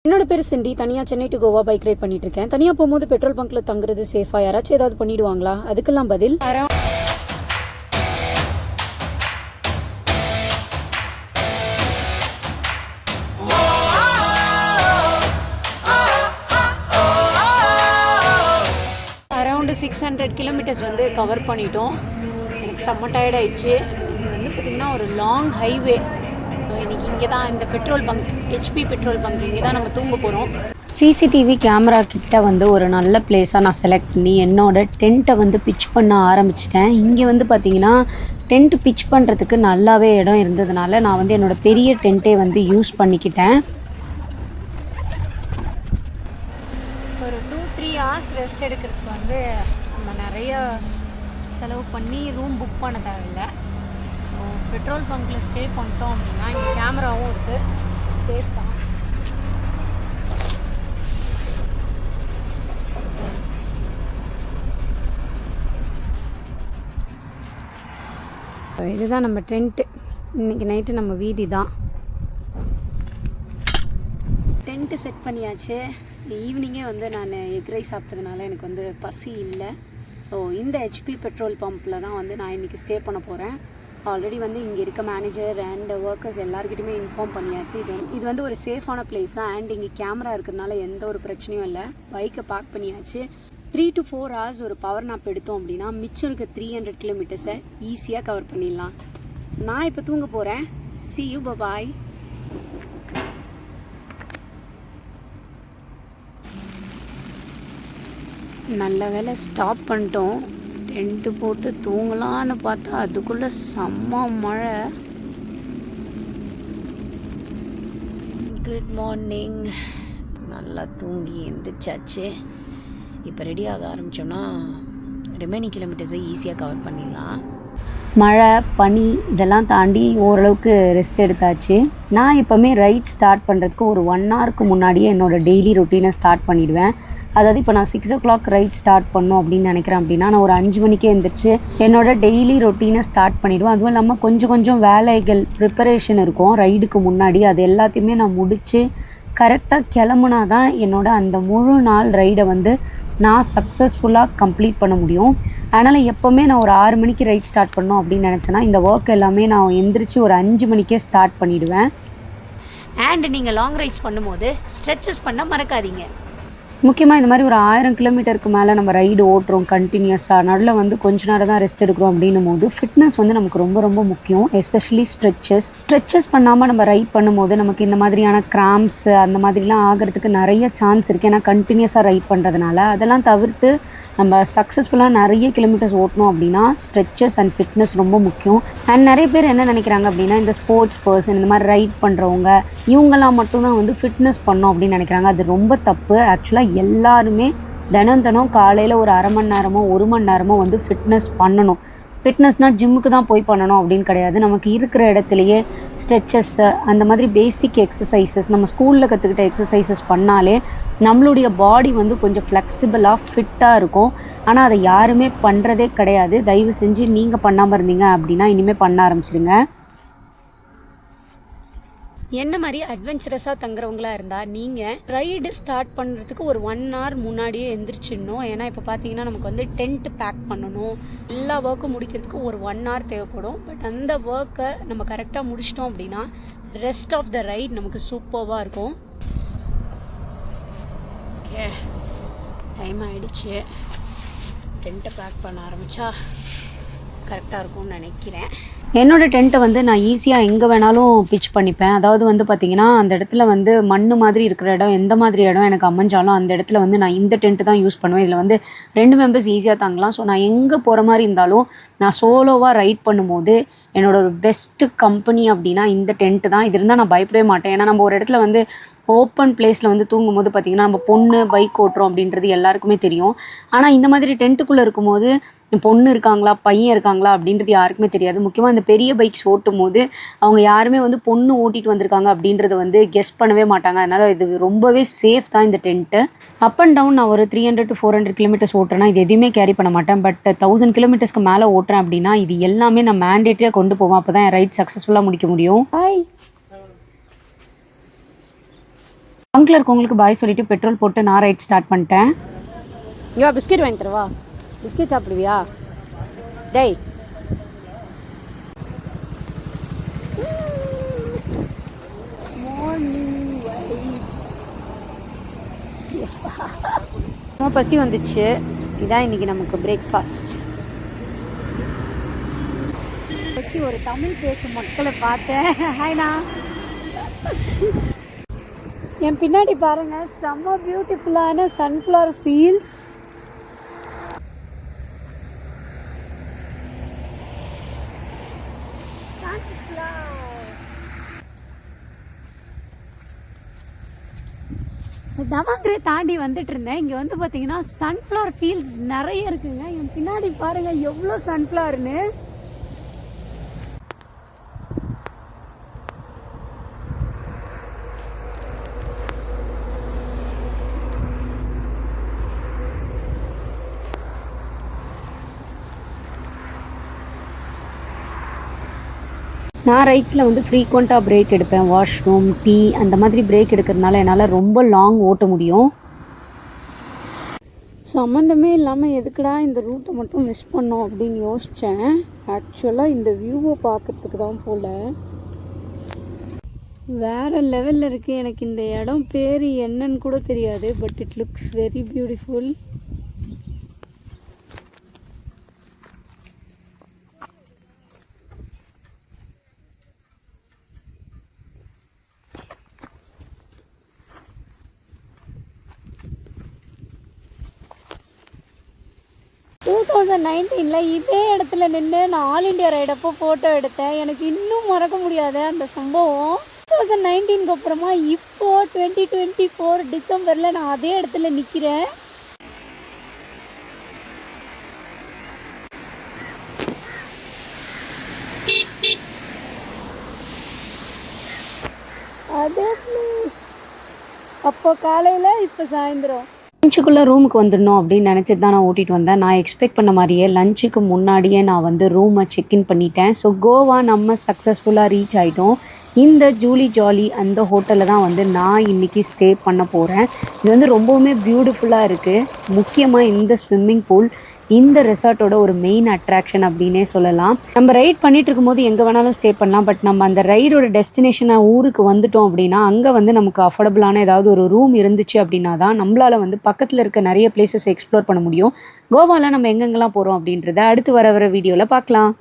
என்னோட பேர் சிண்டி. தனியாக Chennai to Goa bike ride பண்ணிட்டு இருக்கேன். தனியாக போகும்போது பெட்ரோல் பங்க்ல தங்குறது சேஃபா? யாராச்சும் ஏதாவது பண்ணிடுவாங்களா? அதுக்கெல்லாம் பதில் அரௌண்டு 600 கிலோமீட்டர்ஸ் வந்து கவர் பண்ணிட்டோம். எனக்கு செம்ம டயர்ட் ஆயிடுச்சு. இது வந்து பார்த்திங்கன்னா ஒரு லாங் ஹைவே. இன்றைக்கி இங்கே தான் இந்த petrol bunk, HP petrol bunk, இங்கே தான் நம்ம தூங்க போகிறோம். சிசிடிவி கேமரா கிட்ட வந்து ஒரு நல்ல பிளேஸாக நான் செலக்ட் பண்ணி என்னோட டென்ட்டை வந்து பிச் பண்ண ஆரம்பிச்சிட்டேன். இங்கே வந்து பார்த்திங்கன்னா டென்ட் பிச் பண்ணுறதுக்கு நல்லாவே இடம் இருந்ததுனால நான் வந்து என்னோடய பெரிய டென்ட்டே வந்து யூஸ் பண்ணிக்கிட்டேன். ஒரு 2-3 ஹவர்ஸ் ரெஸ்ட் எடுக்கிறதுக்கு வந்து நம்ம நிறைய செலவு பண்ணி ரூம் புக் பண்ண தேவையில்லை. ஸோ பெட்ரோல் பங்க்கில் ஸ்டே பண்ணிட்டோம் அப்படின்னா இங்கே கேமராவும் இருக்குது, சேஃப் தான். இதுதான் நம்ம டென்ட்டு. இன்றைக்கி நைட்டு நம்ம வீடு தான். டென்ட்டு செட் பண்ணியாச்சு. ஈவினிங்கே வந்து நான் எக் ரைஸ் சாப்பிட்டதுனால எனக்கு வந்து பசி இல்லை. ஸோ இந்த ஹெச்பி பெட்ரோல் பம்பில் தான் வந்து நான் இன்றைக்கி ஸ்டே பண்ண போகிறேன். ஆல்ரெடி வந்து இங்கே இருக்க மேனேஜர் அண்ட் ஒர்க்கர்ஸ் எல்லாருக்கிட்டையுமே இன்ஃபார்ம் பண்ணியாச்சு. இது வந்து ஒரு சேஃபான பிளேஸ் தான். அண்ட் இங்கே கேமரா இருக்கிறதுனால எந்த ஒரு பிரச்சனையும் இல்லை. பைக்கை பார்க் பண்ணியாச்சு. 3 to 4 hours ஒரு பவர் நாப் எடுத்தோம் அப்படின்னா மிச்சம் இருக்க 300 கிலோமீட்டர்ஸை ஈஸியாக கவர் பண்ணிடலாம். நான் இப்போ தூங்க போகிறேன். See you, bye-bye. நல்ல வேலை ஸ்டாப் பண்ணிட்டோம். டென்ட்டு போட்டு தூங்கலான்னு பார்த்தா அதுக்குள்ளே செம்ம மழை. Good morning. நல்லா தூங்கி எந்திரிச்சாச்சு. இப்போ ரெடி ஆக ஆரம்பித்தோன்னா ரிமைனிங் கிலோமீட்டர்ஸை ஈஸியாக கவர் பண்ணிடலாம். மழை பனி இதெல்லாம் தாண்டி ஓரளவுக்கு ரெஸ்ட் எடுத்தாச்சு. நான் எப்போவுமே ரைட் ஸ்டார்ட் பண்ணுறதுக்கு ஒரு 1 hourக்கு முன்னாடியே என்னோடய டெய்லி ரொட்டீனை ஸ்டார்ட் பண்ணிவிடுவேன். அதாவது இப்போ நான் 6 o'clock ரைட் ஸ்டார்ட் பண்ணணும் அப்படின்னு நினைக்கிறேன் அப்படின்னா நான் ஒரு 5 மணிக்கே எழுந்திரிச்சு என்னோட டெய்லி ரொட்டீனை ஸ்டார்ட் பண்ணிவிடுவேன். அதுவும் இல்லாமல் கொஞ்சம் வேலைகள் ப்ரிப்பரேஷன் இருக்கும் ரைடுக்கு முன்னாடி. அது எல்லாத்தையுமே நான் முடித்து கரெக்டாக கிளம்புனா தான் என்னோட அந்த முழு நாள் ரைடை வந்து நான் சக்ஸஸ்ஃபுல்லாக கம்ப்ளீட் பண்ண முடியும். அதனால் எப்போவுமே நான் ஒரு 6 மணிக்கு ரைட் ஸ்டார்ட் பண்ணணும் அப்படின்னு நினச்சேன்னா இந்த ஒர்க் எல்லாமே நான் எந்திரிச்சு ஒரு 5 மணிக்கே ஸ்டார்ட் பண்ணிவிடுவேன். அண்ட் நீங்கள் லாங் ரைட்ஸ் பண்ணும்போது ஸ்ட்ரெச்சஸ் பண்ண மறக்காதீங்க. முக்கியமாக இந்த மாதிரி ஒரு 1000 கிலோமீட்டருக்கு மேலே நம்ம ரைடு ஓட்டுறோம் கண்டினியூஸாக. நடுவில் வந்து கொஞ்ச நேரம் தான் ரெஸ்ட் எடுக்கிறோம் அப்படின்னும் போது ஃபிட்னஸ் வந்து நமக்கு ரொம்ப முக்கியம். எஸ்பெஷலி ஸ்ட்ரெச்சஸ் பண்ணாமல் நம்ம ரைட் பண்ணும்போது நமக்கு இந்த மாதிரியான கிராம்ஸ் அந்த மாதிரிலாம் ஆகிறதுக்கு நிறைய சான்ஸ் இருக்குது. ஏன்னா கண்டினியூஸாக ரைட் பண்ணுறதுனால அதெல்லாம் தவிர்த்து நம்ம சக்ஸஸ்ஃபுல்லாக நிறைய கிலோமீட்டர்ஸ் ஓட்டணும் அப்படின்னா ஸ்ட்ரெச்சஸ் அண்ட் ஃபிட்னஸ் ரொம்ப முக்கியம். அண்ட் நிறைய பேர் என்ன நினைக்கிறாங்க அப்படின்னா இந்த ஸ்போர்ட்ஸ் பர்சன் இந்த மாதிரி ரைட் பண்ணுறவங்க இவங்கெல்லாம் மட்டும்தான் வந்து ஃபிட்னஸ் பண்ணோம் அப்படின்னு நினைக்கிறாங்க. அது ரொம்ப தப்பு. ஆக்சுவலாக எல்லாருமே தினம் காலையில் ஒரு 1/2 மணி நேரமோ 1 மணி நேரமோ வந்து ஃபிட்னஸ் பண்ணணும். ஃபிட்னஸ்னால் ஜிம்முக்கு தான் போய் பண்ணணும் அப்படின்னு கிடையாது. நமக்கு இருக்கிற இடத்துலையே ஸ்ட்ரெச்சஸ் அந்த மாதிரி பேசிக் எக்ஸசைசஸ் நம்ம ஸ்கூலில் கற்றுக்கிட்ட எக்ஸசைசஸ் பண்ணாலே நம்மளுடைய பாடி வந்து கொஞ்சம் ஃப்ளெக்சிபிளாக ஃபிட்டாக இருக்கும். ஆனால் அதை யாருமே பண்ணுறதே கிடையாது. தயவு செஞ்சு நீங்கள் பண்ணாமல் இருந்தீங்க அப்படின்னா இனிமேல் பண்ண ஆரம்பிச்சிடுங்க. என்ன மாதிரி அட்வென்ச்சரஸாக தங்குறவங்களா இருந்தால் நீங்கள் ரைடு ஸ்டார்ட் பண்ணுறதுக்கு ஒரு 1 hour முன்னாடியே எந்திரிச்சிடணும். ஏன்னா இப்போ பார்த்தீங்கன்னா நமக்கு வந்து டென்ட் பேக் பண்ணணும், எல்லா ஒர்க்கும் முடிக்கிறதுக்கு ஒரு 1 hour தேவைப்படும். பட் அந்த ஒர்க்கை நம்ம கரெக்டாக முடிச்சிட்டோம் அப்படின்னா ரெஸ்ட் ஆஃப் த ரைட் நமக்கு சூப்பராக இருக்கும். ஓகே, டைம் ஆகிடுச்சு. டென்ட்டை பேக் பண்ண ஆரம்பித்தா கரெக்டாக இருக்கும்னு நினைக்கிறேன். என்னோடய டென்ட்டை வந்து நான் ஈஸியாக எங்கே வேணாலும் பிச் பண்ணிப்பேன். அதாவது வந்து பார்த்திங்கன்னா அந்த இடத்துல வந்து மண் மாதிரி இருக்கிற இடம் எந்த மாதிரி இடம் எனக்கு அமைஞ்சாலும் அந்த இடத்துல வந்து நான் இந்த டென்ட்டு தான் யூஸ் பண்ணுவேன். இதில் வந்து 2 மெம்பர்ஸ் ஈஸியாக தாங்கலாம். ஸோ நான் எங்கே போகிற மாதிரி இருந்தாலும் நான் சோலோவாக ரைட் பண்ணும்போது என்னோடய ஒரு பெஸ்ட்டு கம்பெனி அப்படின்னா இந்த டென்ட்டு தான். இது இருந்தால் நான் பயப்படவே மாட்டேன். ஏன்னா நம்ம ஒரு இடத்துல வந்து ஓப்பன் பிளேஸில் வந்து தூங்கும்போது பார்த்திங்கன்னா நம்ம பொண்ணு பைக் ஓட்டுறோம் அப்படின்றது எல்லாருக்குமே தெரியும். ஆனால் இந்த மாதிரி டென்ட்டுக்குள்ளே இருக்கும்போது பொண்ணு இருக்காங்களா பையன் இருக்காங்களா அப்படின்றது யாருக்குமே தெரியாது. முக்கியமாக இந்த பெரிய பைக்ஸ் ஓட்டும் போது அவங்க யாருமே வந்து பொண்ணு ஓட்டிகிட்டு வந்திருக்காங்க அப்படின்றத வந்து கெஸ் பண்ணவே மாட்டாங்க. அதனால் இது ரொம்பவே சேஃப் தான் இந்த டென்ட்டு. அப் அண்ட் டவுன் நான் ஒரு 300 to 400 கிலோமீட்டர்ஸ் ஓட்டுறேன்னா இது எதுவுமே கேரி பண்ண மாட்டேன். பட் 1000 கிலோமீட்டர்ஸ்க்கு மேலே ஓட்டுறேன் அப்படின்னா இது எல்லாமே நான் மேண்டேட்டரியாக கொண்டு போவேன். அப்போ தான் என் ரைட் சக்ஸஸ்ஃபுல்லாக முடிக்க முடியும். அங்கிள் இருக்கவங்களுக்கு பாய் சொல்லிட்டு பெட்ரோல் போட்டு நான் ரைட் ஸ்டார்ட் பண்ணிட்டேன். ஐயோ பிஸ்கெட் வாங்கி தரவா? பிஸ்கெட் சாப்பிடுவியா? டேய் ரொம்ப பசி வந்துச்சு. இதான் இன்னைக்கு நமக்கு பிரேக்ஃபாஸ்ட். வச்சு ஒரு தமிழ் பேசும் மக்களை பார்த்தேன். ஹாய்ண்ணா. என் பின்னாடி பாருங்க செம்ம பியூட்டிஃபுல்லான சன்ஃப்ளவர் ஃபீல்ட்ஸ். தவாங்கிரே தாண்டி வந்துட்டு இருந்தேன். இங்கே வந்து பார்த்தீங்கன்னா சன்ஃப்ளவர் ஃபீல்ட்ஸ் நிறைய இருக்குங்க. என் பின்னாடி பாருங்க எவ்வளோ சன்ஃப்ளவர்னு. நான் ரைட்ஸில் வந்து ஃப்ரீக்வெண்ட்டாக பிரேக் எடுப்பேன். வாஷ்ரூம், டீ அந்த மாதிரி பிரேக் எடுக்கிறதுனால என்னால் ரொம்ப லாங் ஓட்ட முடியும். சம்மந்தமே இல்லாமல் எதுக்குடா இந்த ரூட்டை மட்டும் மிஸ் பண்ணோம் அப்படின்னு யோசித்தேன். ஆக்சுவலாக இந்த வியூவை பார்க்கறதுக்கு தான் போல். வேறு லெவலில் இருக்குது. எனக்கு இந்த இடம் பேர் என்னன்னு கூட தெரியாது. But it looks very beautiful. இதே இடத்துல நின்று நான் ஆல் இண்டியா ரைடப்போ ஃபோட்டோ எடுத்தேன். எனக்கு இன்னும் மறக்க முடியாத அந்த சம்பவம். 2019க்கு அப்புறமா இப்போ 2024 டிசம்பரில் நான் அதே இடத்துல நிற்கிறேன். அதே பிளேஸ். அப்போ காலையில் இப்போ சாயந்தரம். லஞ்சுக்குள்ளே ரூமுக்கு வந்துடணும் அப்படின்னு நினச்சிட்டு தான் நான் ஓட்டிகிட்டு வந்தேன். நான் எக்ஸ்பெக்ட் பண்ண மாதிரியே லஞ்சுக்கு முன்னாடியே நான் வந்து ரூமை செக்இன் பண்ணிட்டேன். ஸோ கோவா நம்ம சக்ஸஸ்ஃபுல்லாக ரீச் ஆகிட்டோம். இந்த ஜூலி ஜாலி அந்த ஹோட்டலில் தான் வந்து நான் இன்றைக்கி ஸ்டே பண்ண போகிறேன். இது வந்து ரொம்பவுமே பியூட்டிஃபுல்லாக இருக்குது. முக்கியமாக இந்த ஸ்விம்மிங் பூல் இந்த ரெசார்ட்டோட ஒரு மெயின் அட்ராக்ஷன் அப்படின்னே சொல்லலாம். நம்ம ரைட் பண்ணிட்டு இருக்கும்போது எங்கே வேணாலும் ஸ்டே பண்ணலாம். பட் நம்ம அந்த ரைடோட டெஸ்டினேஷனாக ஊருக்கு வந்துட்டோம் அப்படின்னா அங்கே வந்து நமக்கு அஃபோர்டபுளான ஏதாவது ஒரு ரூம் இருந்துச்சு அப்படின்னா தான் நம்மளால் வந்து பக்கத்தில் இருக்க நிறைய பிளேசஸ் எக்ஸ்ப்ளோர் பண்ண முடியும். கோவாவில் நம்ம எங்கெங்கெல்லாம் போகிறோம் அப்படின்றத அடுத்து வர வீடியோவில் பார்க்கலாம்.